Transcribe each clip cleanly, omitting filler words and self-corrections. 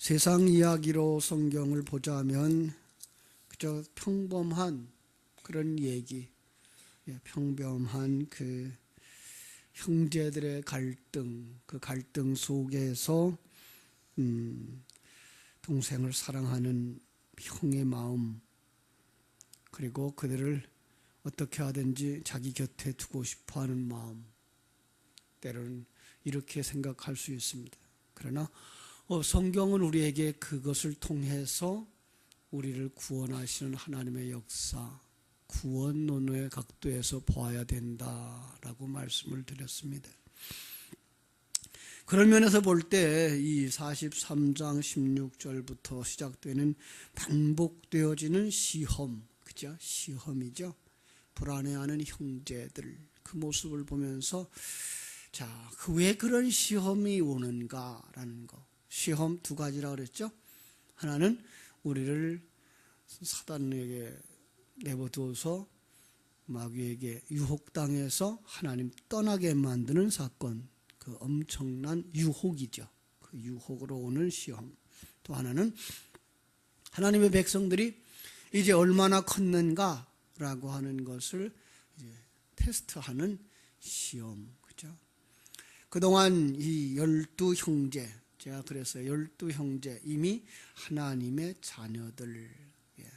세상 이야기로 성경을 보자면 그저 평범한 그런 얘기, 평범한 그 형제들의 갈등, 그 갈등 속에서 동생을 사랑하는 형의 마음, 그리고 그들을 어떻게 하든지 자기 곁에 두고 싶어하는 마음, 때로는 이렇게 생각할 수 있습니다. 그러나 성경은 우리에게 그것을 통해서 우리를 구원하시는 하나님의 역사, 구원론의 각도에서 보아야 된다라고 말씀을 드렸습니다. 그런 면에서 볼 때 이 43장 16절부터 시작되는 반복되어지는 시험, 그죠? 시험이죠. 불안해하는 형제들, 그 모습을 보면서 자, 왜 그런 시험이 오는가라는 거. 시험 두 가지라 그랬죠. 하나는 우리를 사단에게 내버려둬서 마귀에게 유혹당해서 하나님 떠나게 만드는 사건, 그 엄청난 유혹이죠. 그 유혹으로 오는 시험. 또 하나는 하나님의 백성들이 이제 얼마나 컸는가라고 하는 것을 이제 테스트하는 시험, 그죠? 그동안 이 12형제, 제가 그랬어요. 12형제, 이미 하나님의 자녀들,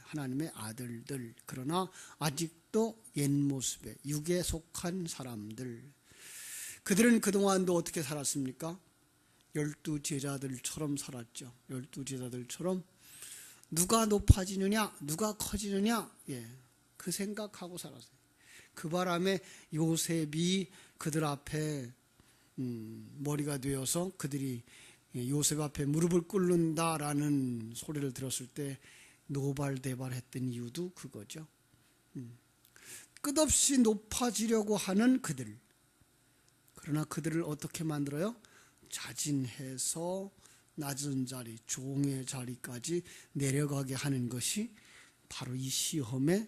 하나님의 아들들, 그러나 아직도 옛 모습에 육에 속한 사람들. 그들은 그동안도 어떻게 살았습니까? 12제자들처럼 살았죠. 12제자들처럼 누가 높아지느냐, 누가 커지느냐, 그 생각하고 살았어요. 그 바람에 요셉이 그들 앞에 머리가 되어서 그들이 요셉 앞에 무릎을 꿇는다라는 소리를 들었을 때 노발대발했던 이유도 그거죠. 끝없이 높아지려고 하는 그들. 그러나 그들을 어떻게 만들어요? 자진해서 낮은 자리, 종의 자리까지 내려가게 하는 것이 바로 이 시험의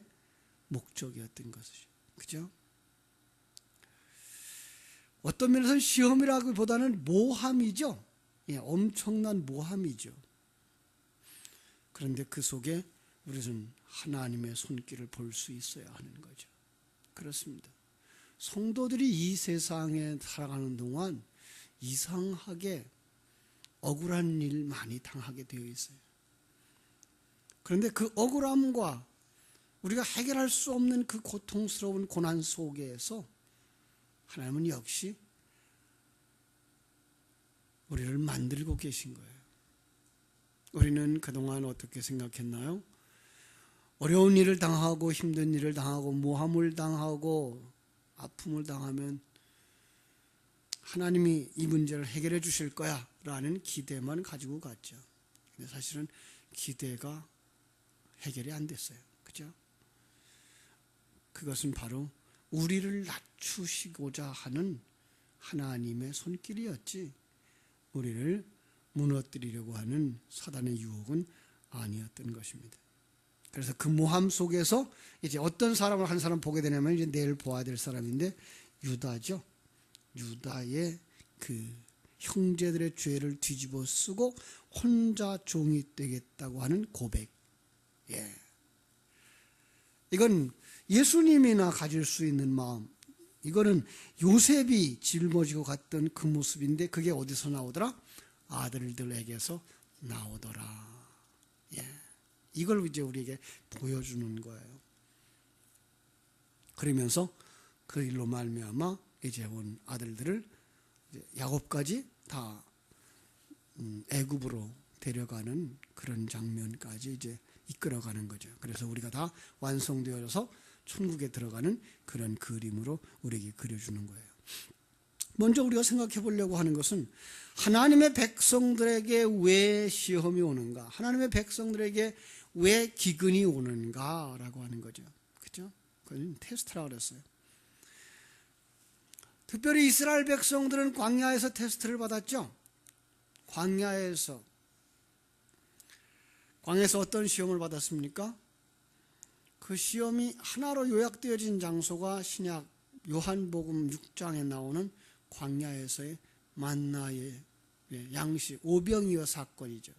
목적이었던 것이죠. 그죠? 어떤 면에서는 시험이라기보다는 모함이죠. 엄청난 모함이죠. 그런데 그 속에 우리는 하나님의 손길을 볼 수 있어야 하는 거죠. 그렇습니다. 성도들이 이 세상에 살아가는 동안 이상하게 억울한 일 많이 당하게 되어 있어요. 그런데 그 억울함과 우리가 해결할 수 없는 그 고통스러운 고난 속에서 하나님은 역시 우리를 만들고 계신 거예요. 우리는 그동안 어떻게 생각했나요? 어려운 일을 당하고 힘든 일을 당하고 모함을 당하고 아픔을 당하면 하나님이 이 문제를 해결해 주실 거야 라는 기대만 가지고 갔죠. 근데 사실은 기대가 해결이 안 됐어요. 그죠? 그것은 바로 우리를 낮추시고자 하는 하나님의 손길이었지, 우리를 무너뜨리려고 하는 사단의 유혹은 아니었던 것입니다. 그래서 그 모함 속에서 이제 어떤 사람을 한 사람 보게 되냐면 이제 내일 보아야 될 사람인데 유다죠. 유다의 그 형제들의 죄를 뒤집어 쓰고 혼자 종이 되겠다고 하는 고백. 이건 예수님이나 가질 수 있는 마음. 이거는 요셉이 짊어지고 갔던 그 모습인데 그게 어디서 나오더라? 아들들에게서 나오더라. 이걸 이제 우리에게 보여주는 거예요. 그러면서 그 일로 말미암아 이제 온 아들들을 야곱까지 다 애굽으로 데려가는 그런 장면까지 이제 이끌어가는 거죠. 그래서 우리가 다 완성되어서 천국에 들어가는 그런 그림으로 우리에게 그려주는 거예요. 먼저 우리가 생각해 보려고 하는 것은 하나님의 백성들에게 왜 시험이 오는가, 하나님의 백성들에게 왜 기근이 오는가라고 하는 거죠. 그죠? 그건 테스트라고 그랬어요. 특별히 이스라엘 백성들은 광야에서 테스트를 받았죠. 광야에서 어떤 시험을 받았습니까? 그 시험이 하나로 요약되어진 장소가 신약 요한복음 6장에 나오는 광야에서의 만나의 양식 오병이어 사건이죠.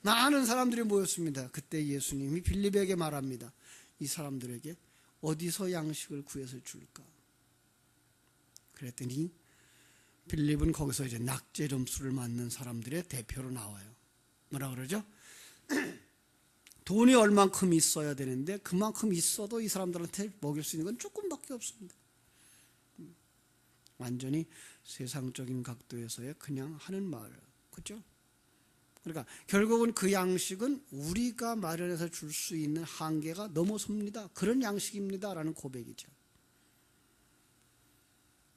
많은 사람들이 모였습니다. 그때 예수님이 빌립에게 말합니다. 이 사람들에게 어디서 양식을 구해서 줄까? 그랬더니 빌립은 거기서 이제 낙제 점수를 맞는 사람들의 대표로 나와요. 뭐라 그러죠? 돈이 얼만큼 있어야 되는데 그만큼 있어도 이 사람들한테 먹일 수 있는 건 조금밖에 없습니다. 완전히 세상적인 각도에서의 그냥 하는 말, 그렇죠? 그러니까 결국은 그 양식은 우리가 마련해서 줄 수 있는 한계가 넘어섭니다. 그런 양식입니다라는 고백이죠.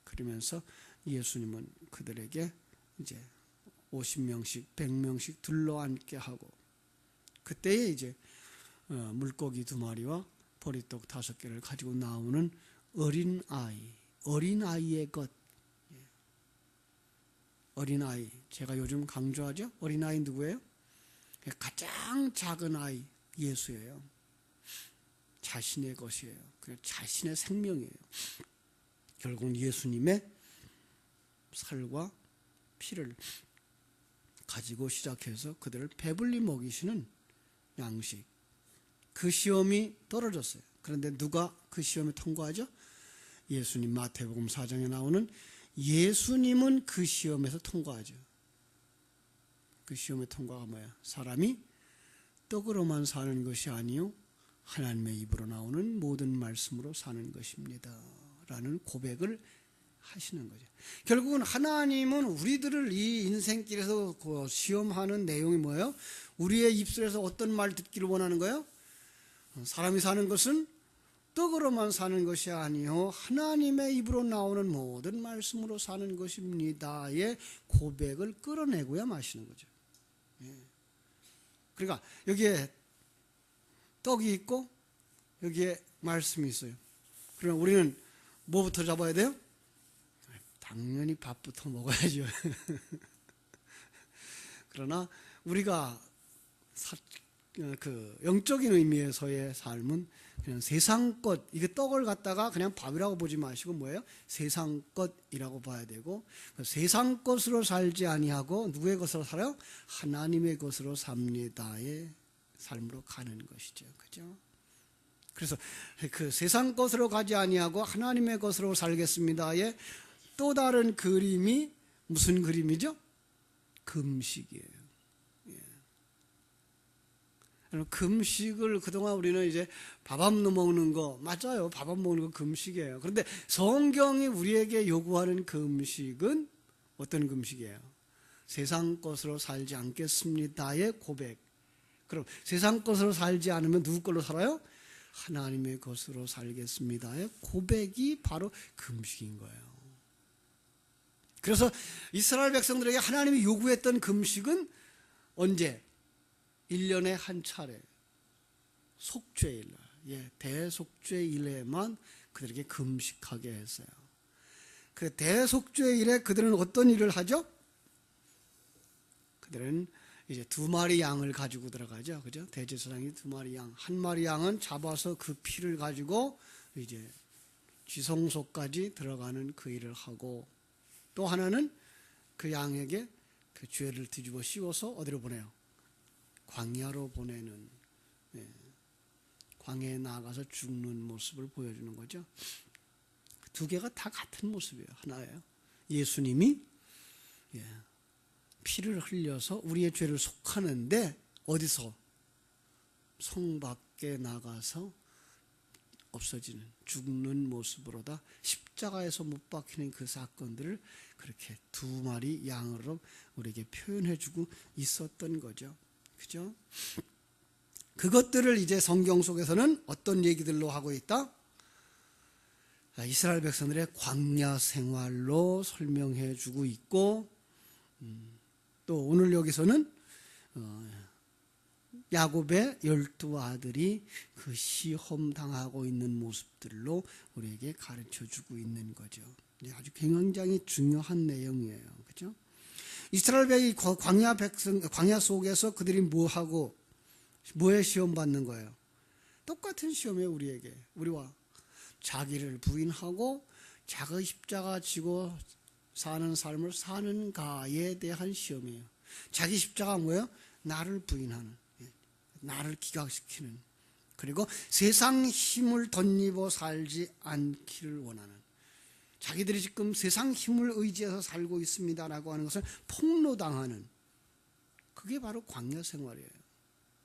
그러면서 예수님은 그들에게 이제 50명씩 100명씩 둘러앉게 하고, 그때에 이제 물고기 2마리와 보리떡 5개를 가지고 나오는 어린아이의 것. 어린아이, 제가 요즘 강조하죠. 어린아이 누구예요? 가장 작은 아이 예수예요. 자신의 것이에요. 그냥 자신의 생명이에요. 결국은 예수님의 살과 피를 가지고 시작해서 그들을 배불리 먹이시는 양식. 그 시험이 떨어졌어요. 그런데 누가 그 시험에 통과하죠? 예수님. 마태복음 4장에 나오는 예수님은 그 시험에서 통과하죠. 그 시험의 통과가 뭐야? 사람이 떡으로만 사는 것이 아니요 하나님의 입으로 나오는 모든 말씀으로 사는 것입니다 라는 고백을 하시는 거죠. 결국은 하나님은 우리들을 이 인생길에서 시험하는 내용이 뭐예요? 우리의 입술에서 어떤 말 듣기를 원하는 거예요? 사람이 사는 것은 떡으로만 사는 것이 아니요 하나님의 입으로 나오는 모든 말씀으로 사는 것입니다의 고백을 끌어내고야 마시는 거죠. 그러니까 여기에 떡이 있고 여기에 말씀이 있어요. 그러면 우리는 뭐부터 잡아야 돼요? 당연히 밥부터 먹어야죠. 그러나 우리가 그 영적인 의미에서의 삶은 그냥 세상 것, 이게 떡을 갖다가 그냥 밥이라고 보지 마시고 뭐예요? 세상 것이라고 봐야 되고, 세상 것으로 살지 아니하고 누구의 것으로 살아요? 하나님의 것으로 삽니다의 삶으로 가는 것이죠. 그죠? 그래서 그 세상 것으로 가지 아니하고 하나님의 것으로 살겠습니다의 또 다른 그림이 무슨 그림이죠? 금식이에요. 금식을 그동안 우리는 이제 밥 안 먹는 거, 맞아요. 밥 안 먹는 거 금식이에요. 그런데 성경이 우리에게 요구하는 금식은 어떤 금식이에요? 세상 것으로 살지 않겠습니다의 고백. 그럼 세상 것으로 살지 않으면 누구 걸로 살아요? 하나님의 것으로 살겠습니다의 고백이 바로 금식인 거예요. 그래서 이스라엘 백성들에게 하나님이 요구했던 금식은 언제? 1년에 한 차례 속죄일, 대속죄일에만 그들에게 금식하게 했어요. 그 대속죄일에 그들은 어떤 일을 하죠? 그들은 이제 2마리 양을 가지고 들어가죠. 그죠? 대제사장이 2마리 양, 1마리 양은 잡아서 그 피를 가지고 이제 지성소까지 들어가는 그 일을 하고, 또 하나는 그 양에게 그 죄를 뒤집어 씌워서 어디로 보내요? 광야로 보내는, 광야에 나가서 죽는 모습을 보여주는 거죠. 2개가 다 같은 모습이에요. 하나예요. 예수님이 피를 흘려서 우리의 죄를 속하는데 어디서? 성 밖에 나가서 없어지는, 죽는 모습으로다 십자가에서 못 박히는 그 사건들을 그렇게 2마리 양으로 우리에게 표현해주고 있었던 거죠. 그죠? 그것들을 이제 성경 속에서는 어떤 얘기들로 하고 있다? 이스라엘 백성들의 광야 생활로 설명해 주고 있고, 또 오늘 여기서는 야곱의 12아들이 그 시험 당하고 있는 모습들로 우리에게 가르쳐 주고 있는 거죠. 아주 굉장히 중요한 내용이에요. 그죠? 이스라엘 백이 광야 속에서 그들이 뭐에 시험 받는 거예요? 똑같은 시험이에요. 우리와 자기를 부인하고 자기 십자가 지고 사는 삶을 사는가에 대한 시험이에요. 자기 십자가 뭐예요? 나를 부인하는, 나를 기각시키는, 그리고 세상 힘을 덧입어 살지 않기를 원하는, 자기들이 지금 세상 힘을 의지해서 살고 있습니다라고 하는 것을 폭로당하는, 그게 바로 광야 생활이에요.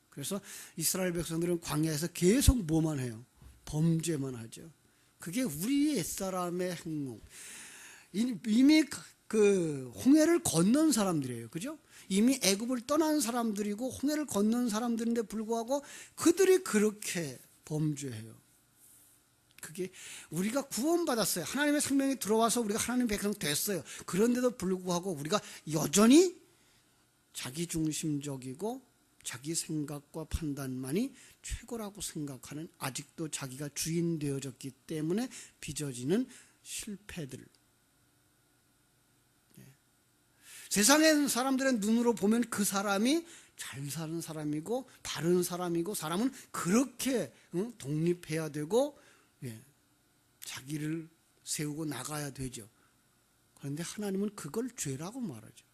그래서 이스라엘 백성들은 광야에서 계속 뭐만 해요? 범죄만 하죠. 그게 우리 옛사람의 행동. 이미 그 홍해를 건넌 사람들이에요. 그죠? 이미 애굽을 떠난 사람들이고 홍해를 건넌 사람들인데 불구하고 그들이 그렇게 범죄해요. 그게 우리가 구원받았어요. 하나님의 생명이 들어와서 우리가 하나님의 백성 됐어요. 그런데도 불구하고 우리가 여전히 자기중심적이고 자기 생각과 판단만이 최고라고 생각하는, 아직도 자기가 주인 되어졌기 때문에 빚어지는 실패들. 세상의 사람들의 눈으로 보면 그 사람이 잘 사는 사람이고 바른 사람이고, 사람은 그렇게 독립해야 되고 자기를 세우고 나가야 되죠. 그런데 하나님은 그걸 죄라고 말하죠.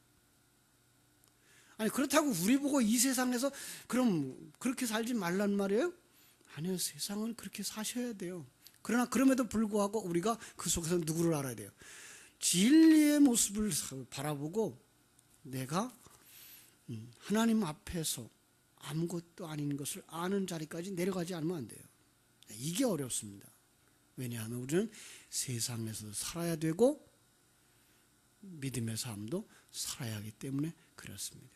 아니, 그렇다고 우리 보고 이 세상에서 그럼 그렇게 살지 말란 말이에요? 아니요, 세상은 그렇게 사셔야 돼요. 그러나 그럼에도 불구하고 우리가 그 속에서 누구를 알아야 돼요? 진리의 모습을 바라보고 내가 하나님 앞에서 아무것도 아닌 것을 아는 자리까지 내려가지 않으면 안 돼요. 이게 어렵습니다. 왜냐하면 우리는 세상에서 살아야 되고 믿음의 삶도 살아야 하기 때문에 그렇습니다.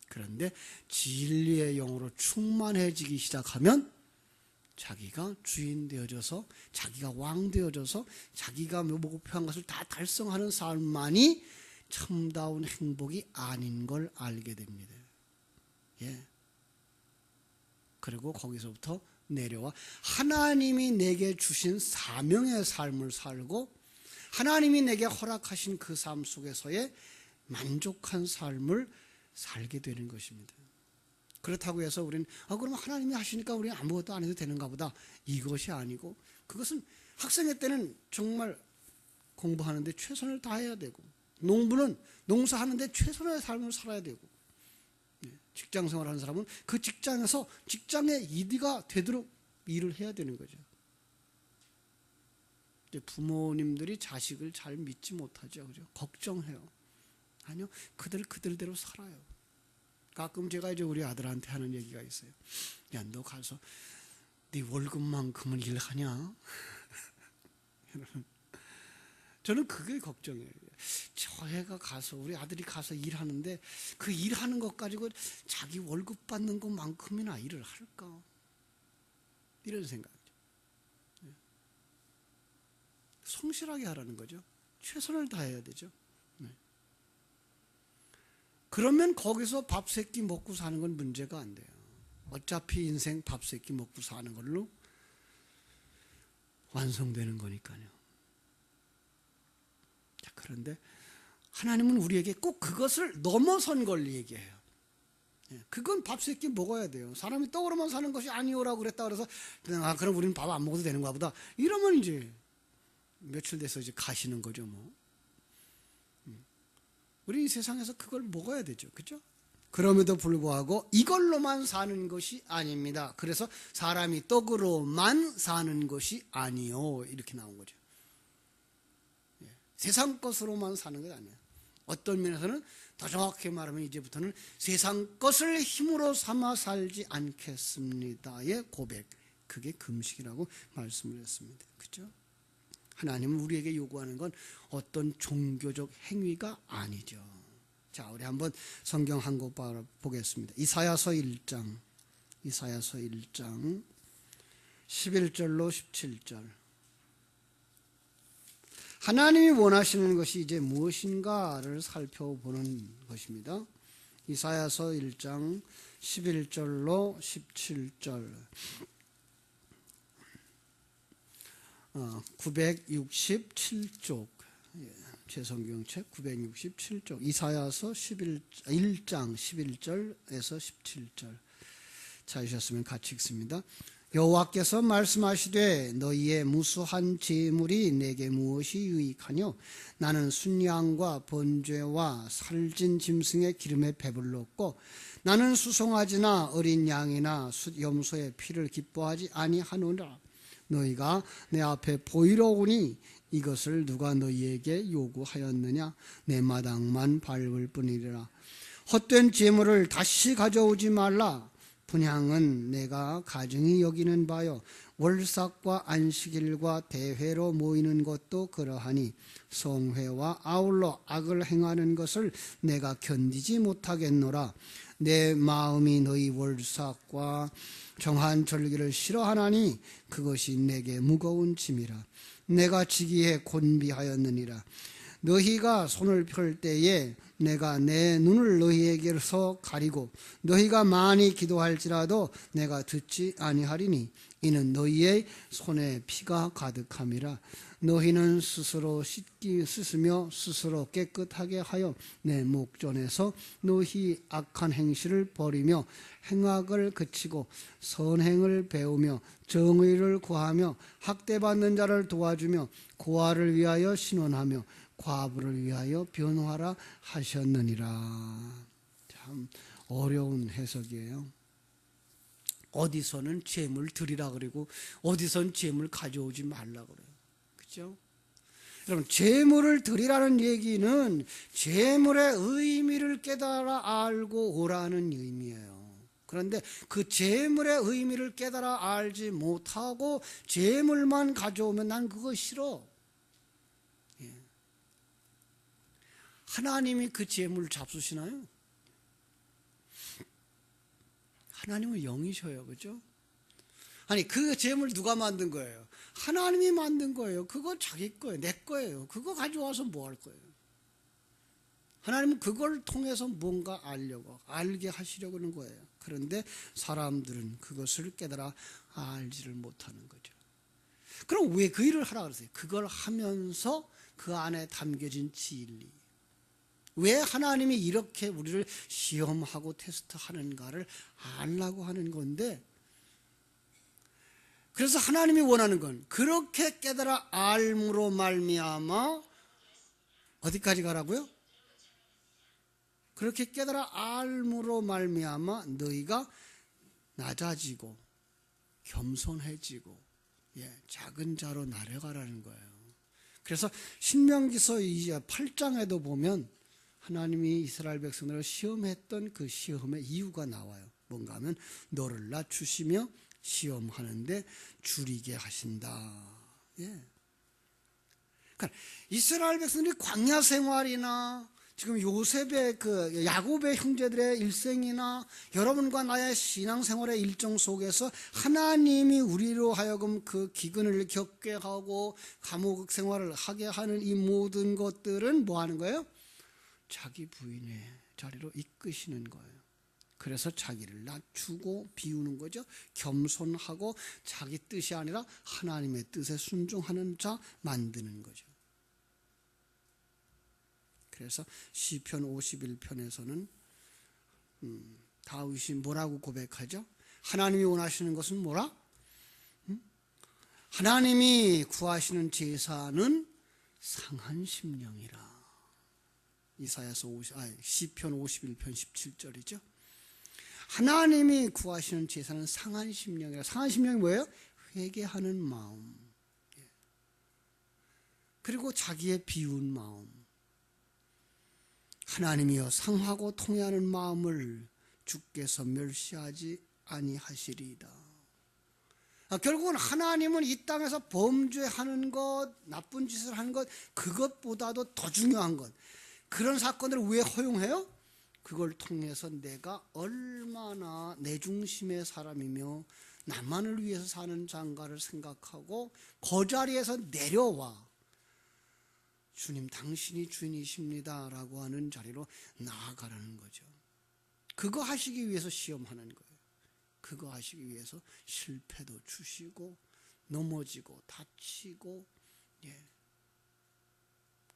그런데 진리의 영으로 충만해지기 시작하면 자기가 주인 되어져서, 자기가 왕 되어져서 자기가 목표한 것을 다 달성하는 삶만이 참다운 행복이 아닌 걸 알게 됩니다. 그리고 거기서부터 내려와 하나님이 내게 주신 사명의 삶을 살고 하나님이 내게 허락하신 그 삶 속에서의 만족한 삶을 살게 되는 것입니다. 그렇다고 해서 우리는 그럼 하나님이 하시니까 우리는 아무것도 안 해도 되는가 보다, 이것이 아니고, 그것은 학생회 때는 정말 공부하는데 최선을 다해야 되고, 농부는 농사하는데 최선의 삶을 살아야 되고, 직장 생활하는 사람은 그 직장에서 직장의 이득가 되도록 일을 해야 되는 거죠. 부모님들이 자식을 잘 믿지 못하죠. 그죠? 걱정해요. 아니요, 그들대로 살아요. 가끔 제가 이제 우리 아들한테 하는 얘기가 있어요. 야, 너 가서 네 월급만큼은 일하냐? 저는 그게 걱정이에요. 저 애가 가서, 우리 아들이 가서 일하는데 그 일하는 것 가지고 자기 월급 받는 것만큼이나 일을 할까? 이런 생각이죠. 성실하게 하라는 거죠. 최선을 다해야 되죠. 그러면 거기서 밥 세 끼 먹고 사는 건 문제가 안 돼요. 어차피 인생 밥 세 끼 먹고 사는 걸로 완성되는 거니까요. 자, 그런데 하나님은 우리에게 꼭 그것을 넘어선 걸 얘기해요. 그건 밥 세 끼 먹어야 돼요. 사람이 떡으로만 사는 것이 아니오라고 그랬다 그래서 그럼 우리는 밥 안 먹어도 되는가 보다, 이러면 이제 며칠 돼서 이제 가시는 거죠, 뭐. 우리 이 세상에서 그걸 먹어야 되죠. 그죠? 그럼에도 불구하고 이걸로만 사는 것이 아닙니다. 그래서 사람이 떡으로만 사는 것이 아니요, 이렇게 나온 거죠. 세상 것으로만 사는 것 아니에요. 어떤 면에서는 더 정확히 말하면 이제부터는 세상 것을 힘으로 삼아 살지 않겠습니다의 고백, 그게 금식이라고 말씀을 했습니다. 그죠? 하나님은 우리에게 요구하는 건 어떤 종교적 행위가 아니죠. 자, 우리 한번 성경 한 곳 보겠습니다. 이사야서 1장 11절로 17절. 하나님이 원하시는 것이 이제 무엇인가를 살펴보는 것입니다. 이사야서 1장 11절로 17절. 967쪽, 제 성경책 967쪽, 이사야서 1장 11절에서 17절 찾으셨으면 같이 읽습니다. 여호와께서 말씀하시되 너희의 무수한 재물이 내게 무엇이 유익하뇨? 나는 순양과 번제와 살진 짐승의 기름에 배불렀고 나는 수송아지나 어린 양이나 염소의 피를 기뻐하지 아니하노라. 너희가 내 앞에 보이러 오니 이것을 누가 너희에게 요구하였느냐? 내 마당만 밟을 뿐이라. 헛된 재물을 다시 가져오지 말라. 분향은 내가 가증히 여기는 바요. 월삭과 안식일과 대회로 모이는 것도 그러하니 성회와 아울러 악을 행하는 것을 내가 견디지 못하겠노라. 내 마음이 너희 월삭과 정한 절기를 싫어하나니 그것이 내게 무거운 짐이라. 내가 지기에 곤비하였느니라. 너희가 손을 펼 때에 내가 내 눈을 너희에게서 가리고 너희가 많이 기도할지라도 내가 듣지 아니하리니 이는 너희의 손에 피가 가득함이라. 너희는 스스로 씻으며 스스로 깨끗하게 하여 내 목전에서 너희 악한 행실을 버리며 행악을 그치고 선행을 배우며 정의를 구하며 학대받는 자를 도와주며 고아를 위하여 신원하며 과부를 위하여 변호하라 하셨느니라. 참 어려운 해석이에요. 어디서는 재물 드리라 그러고 어디선 재물 가져오지 말라 그래요. 그렇죠? 여러분, 재물을 드리라는 얘기는 재물의 의미를 깨달아 알고 오라는 의미예요. 그런데 그 재물의 의미를 깨달아 알지 못하고 재물만 가져오면 난 그거 싫어. 하나님이 그 재물을 잡수시나요? 하나님은 영이셔요. 그죠? 아니, 그 재물 누가 만든 거예요? 하나님이 만든 거예요. 그거 자기 거예요. 내 거예요. 그거 가져와서 뭐 할 거예요? 하나님은 그걸 통해서 뭔가 알게 하시려고 하는 거예요. 그런데 사람들은 그것을 깨달아 알지를 못하는 거죠. 그럼 왜 그 일을 하라 그러세요? 그걸 하면서 그 안에 담겨진 진리. 왜 하나님이 이렇게 우리를 시험하고 테스트하는가를 알라고 하는 건데, 그래서 하나님이 원하는 건 그렇게 깨달아 알므로 말미암아 어디까지 가라고요? 그렇게 깨달아 알므로 말미암아 너희가 낮아지고 겸손해지고 작은 자로 나아가라는 거예요. 그래서 신명기서 8장에도 보면 하나님이 이스라엘 백성들을 시험했던 그 시험의 이유가 나와요. 뭔가 하면 너를 낮추시며 시험하는데 줄이게 하신다. 그러니까 이스라엘 백성들이 광야 생활이나 지금 요셉의 그 야곱의 형제들의 일생이나 여러분과 나의 신앙생활의 일정 속에서 하나님이 우리로 하여금 그 기근을 겪게 하고 감옥 생활을 하게 하는 이 모든 것들은 뭐 하는 거예요? 자기 부인의 자리로 이끄시는 거예요. 그래서 자기를 낮추고 비우는 거죠. 겸손하고 자기 뜻이 아니라 하나님의 뜻에 순종하는 자 만드는 거죠. 그래서 시편 51편에서는 다윗이 뭐라고 고백하죠? 하나님이 원하시는 것은 뭐라? 하나님이 구하시는 제사는 상한 심령이라. 시편 51편 17절이죠. 하나님이 구하시는 제사는 상한 심령이라. 상한 심령이 뭐예요? 회개하는 마음, 그리고 자기의 비운 마음. 하나님이여 상하고 통회하는 마음을 주께서 멸시하지 아니하시리이다. 결국은 하나님은 이 땅에서 범죄하는 것, 나쁜 짓을 하는 것, 그것보다도 더 중요한 것, 그런 사건들을 왜 허용해요? 그걸 통해서 내가 얼마나 내 중심의 사람이며 나만을 위해서 사는 자인가를 생각하고 그 자리에서 내려와 주님 당신이 주인이십니다 라고 하는 자리로 나아가라는 거죠. 그거 하시기 위해서 시험하는 거예요. 그거 하시기 위해서 실패도 주시고 넘어지고 다치고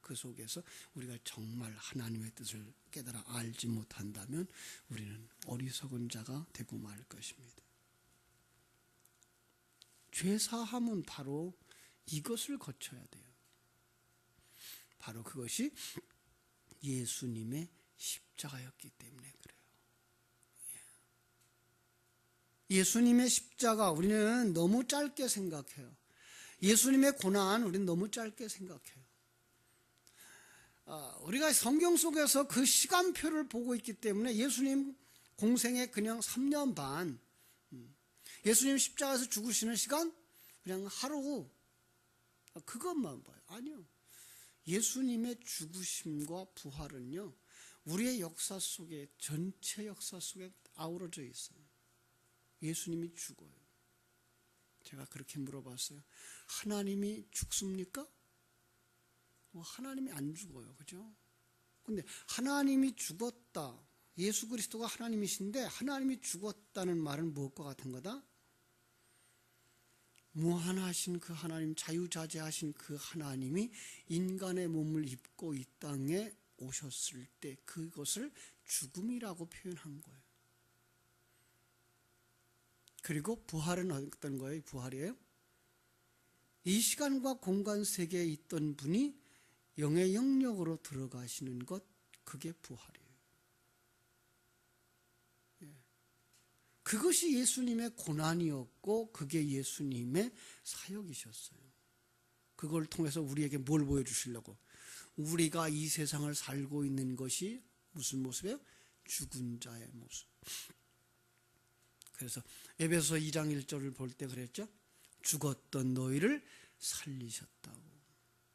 그 속에서 우리가 정말 하나님의 뜻을 깨달아 알지 못한다면 우리는 어리석은 자가 되고 말 것입니다. 죄사함은 바로 이것을 거쳐야 돼요. 바로 그것이 예수님의 십자가였기 때문에 그래요. 예수님의 십자가 우리는 너무 짧게 생각해요. 예수님의 고난 우리는 너무 짧게 생각해요. 우리가 성경 속에서 그 시간표를 보고 있기 때문에 예수님 공생에 그냥 3년 반, 예수님 십자가에서 죽으시는 시간 그냥 하루, 그것만 봐요. 아니요. 예수님의 죽으심과 부활은요, 우리의 역사 속에, 전체 역사 속에 아우러져 있어요. 예수님이 죽어요. 제가 그렇게 물어봤어요. 하나님이 죽습니까? 하나님이 안 죽어요. 그죠? 근데 하나님이 죽었다. 예수 그리스도가 하나님이신데 하나님이 죽었다는 말은 무엇과 같은 거다? 무한하신 그 하나님, 자유자재하신 그 하나님이 인간의 몸을 입고 이 땅에 오셨을 때 그것을 죽음이라고 표현한 거예요. 그리고 부활은 어떤 거예요? 부활이에요? 이 시간과 공간 세계에 있던 분이 영의 영역으로 들어가시는 것, 그게 부활이에요. 그것이 예수님의 고난이었고 그게 예수님의 사역이셨어요. 그걸 통해서 우리에게 뭘 보여주시려고? 우리가 이 세상을 살고 있는 것이 무슨 모습이에요? 죽은 자의 모습. 그래서 에베소 2장 1절을 볼 때 그랬죠? 죽었던 너희를 살리셨다고.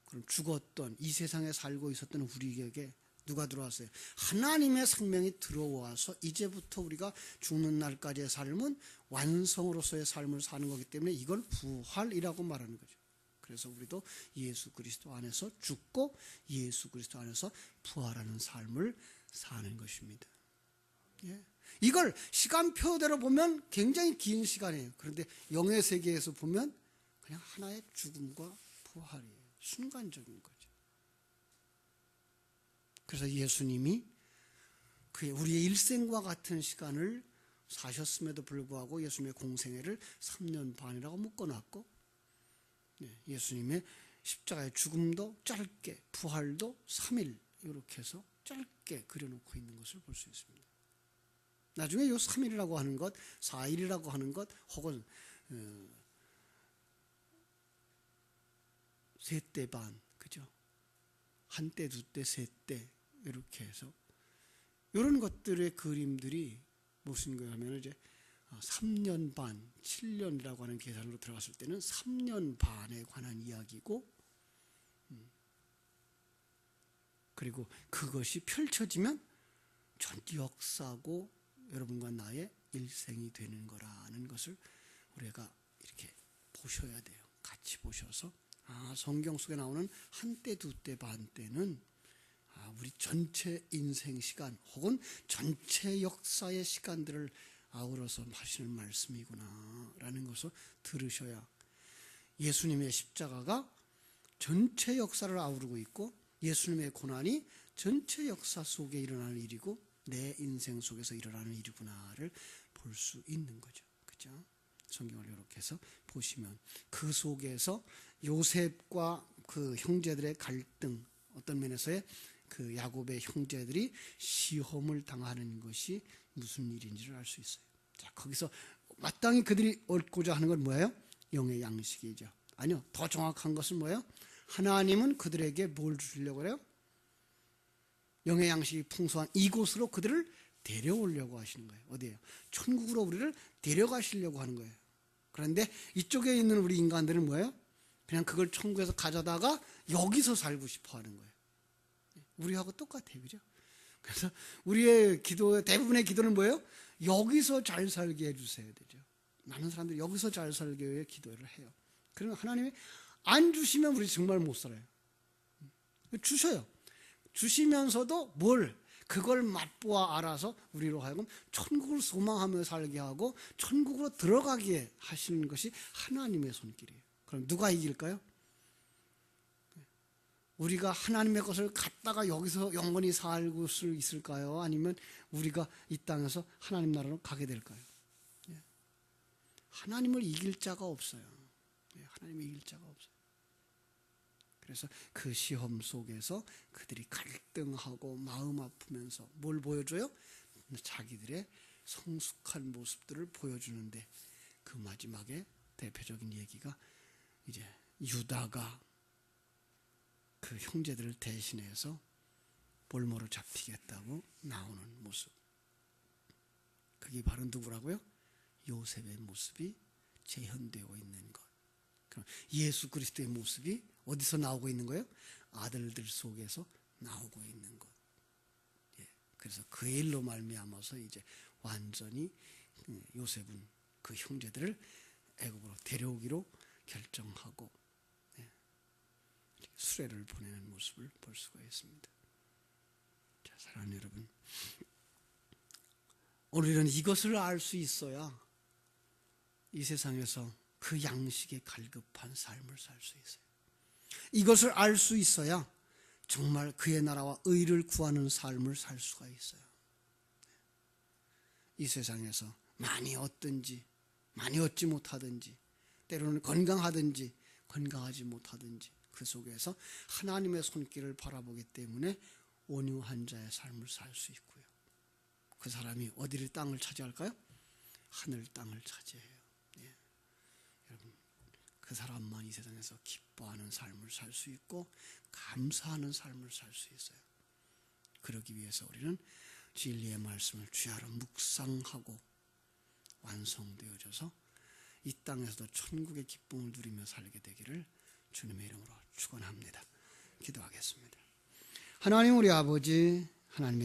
그럼 죽었던, 이 세상에 살고 있었던 우리에게 누가 들어왔어요? 하나님의 생명이 들어와서 이제부터 우리가 죽는 날까지의 삶은 완성으로서의 삶을 사는 거기 때문에 이걸 부활이라고 말하는 거죠. 그래서 우리도 예수 그리스도 안에서 죽고 예수 그리스도 안에서 부활하는 삶을 사는 것입니다. 예. 이걸 시간표대로 보면 굉장히 긴 시간이에요. 그런데 영의 세계에서 보면 그냥 하나의 죽음과 부활이에요. 순간적인 거죠. 그래서 예수님이 우리의 일생과 같은 시간을 사셨음에도 불구하고 예수님의 공생애를 3년 반이라고 묶어놨고, 예수님의 십자가의 죽음도 짧게, 부활도 3일 이렇게 해서 짧게 그려놓고 있는 것을 볼 수 있습니다. 나중에 이 3일이라고 하는 것, 4일이라고 하는 것, 혹은 세 때 반, 그죠? 한 때, 두 때, 세 때 이렇게 해서 이런 것들의 그림들이 무슨 거냐면 이제 3년 반, 7년이라고 하는 계산으로 들어갔을 때는 3년 반에 관한 이야기고, 그리고 그것이 펼쳐지면 전 역사고 여러분과 나의 일생이 되는 거라는 것을 우리가 이렇게 보셔야 돼요. 같이 보셔서 성경 속에 나오는 한때, 두때, 반때는 우리 전체 인생 시간 혹은 전체 역사의 시간들을 아우러서 하시는 말씀이구나 라는 것을 들으셔야, 예수님의 십자가가 전체 역사를 아우르고 있고 예수님의 고난이 전체 역사 속에 일어나는 일이고 내 인생 속에서 일어나는 일이구나를 볼 수 있는 거죠. 그죠? 성경을 이렇게 해서 보시면 그 속에서 요셉과 그 형제들의 갈등, 어떤 면에서의 그 야곱의 형제들이 시험을 당하는 것이 무슨 일인지를 알 수 있어요. 자, 거기서 마땅히 그들이 얻고자 하는 건 뭐예요? 영의 양식이죠. 아니요, 더 정확한 것은 뭐예요? 하나님은 그들에게 뭘 주시려고 그래요? 영의 양식이 풍성한 이곳으로 그들을 데려오려고 하시는 거예요. 어디예요? 천국으로 우리를 데려가시려고 하는 거예요. 그런데 이쪽에 있는 우리 인간들은 뭐예요? 그냥 그걸 천국에서 가져다가 여기서 살고 싶어 하는 거예요. 우리하고 똑같아요. 그죠? 그래서 우리의 기도, 대부분의 기도는 뭐예요? 여기서 잘 살게 해주셔야 되죠. 많은 사람들이 여기서 잘 살게 위해 기도를 해요. 그러면 하나님이 안 주시면 우리 정말 못 살아요. 주셔요. 주시면서도 그걸 맛보아 알아서 우리로 하여금 천국을 소망하며 살게 하고 천국으로 들어가게 하시는 것이 하나님의 손길이에요. 그럼 누가 이길까요? 우리가 하나님의 것을 갖다가 여기서 영원히 살고 있을까요? 아니면 우리가 이 땅에서 하나님 나라로 가게 될까요? 하나님을 이길 자가 없어요. 하나님이 이길 자가 없어요. 그래서 그 시험 속에서 그들이 갈등하고 마음 아프면서 뭘 보여줘요? 자기들의 성숙한 모습들을 보여주는데 그 마지막에 대표적인 얘기가 이제 유다가 그 형제들을 대신해서 볼모로 잡히겠다고 나오는 모습. 그게 바로 누구라고요? 요셉의 모습이 재현되어 있는 것. 그럼 예수 그리스도의 모습이 어디서 나오고 있는 거예요? 아들들 속에서 나오고 있는 것. 예. 그래서 그 일로 말미암아서 이제 완전히 요셉은 그 형제들을 애굽으로 데려오기로 결정하고 수레를 보내는 모습을 볼 수가 있습니다. 자, 사랑하는 여러분, 우리는 이것을 알 수 있어야 이 세상에서 그 양식에 갈급한 삶을 살 수 있어요. 이것을 알 수 있어야 정말 그의 나라와 의를 구하는 삶을 살 수가 있어요. 이 세상에서 많이 얻든지 많이 얻지 못하든지 때로는 건강하든지 건강하지 못하든지 그 속에서 하나님의 손길을 바라보기 때문에 온유한 자의 삶을 살 수 있고요. 그 사람이 어디를 땅을 차지할까요? 하늘 땅을 차지해요. 예. 여러분, 그 사람만 이 세상에서 기뻐하는 삶을 살 수 있고 감사하는 삶을 살 수 있어요. 그러기 위해서 우리는 진리의 말씀을 주야로 묵상하고 완성되어져서 이 땅에서도 천국의 기쁨을 누리며 살게 되기를 주님의 이름으로 축원합니다. 기도하겠습니다. 하나님 우리 아버지, 하나님의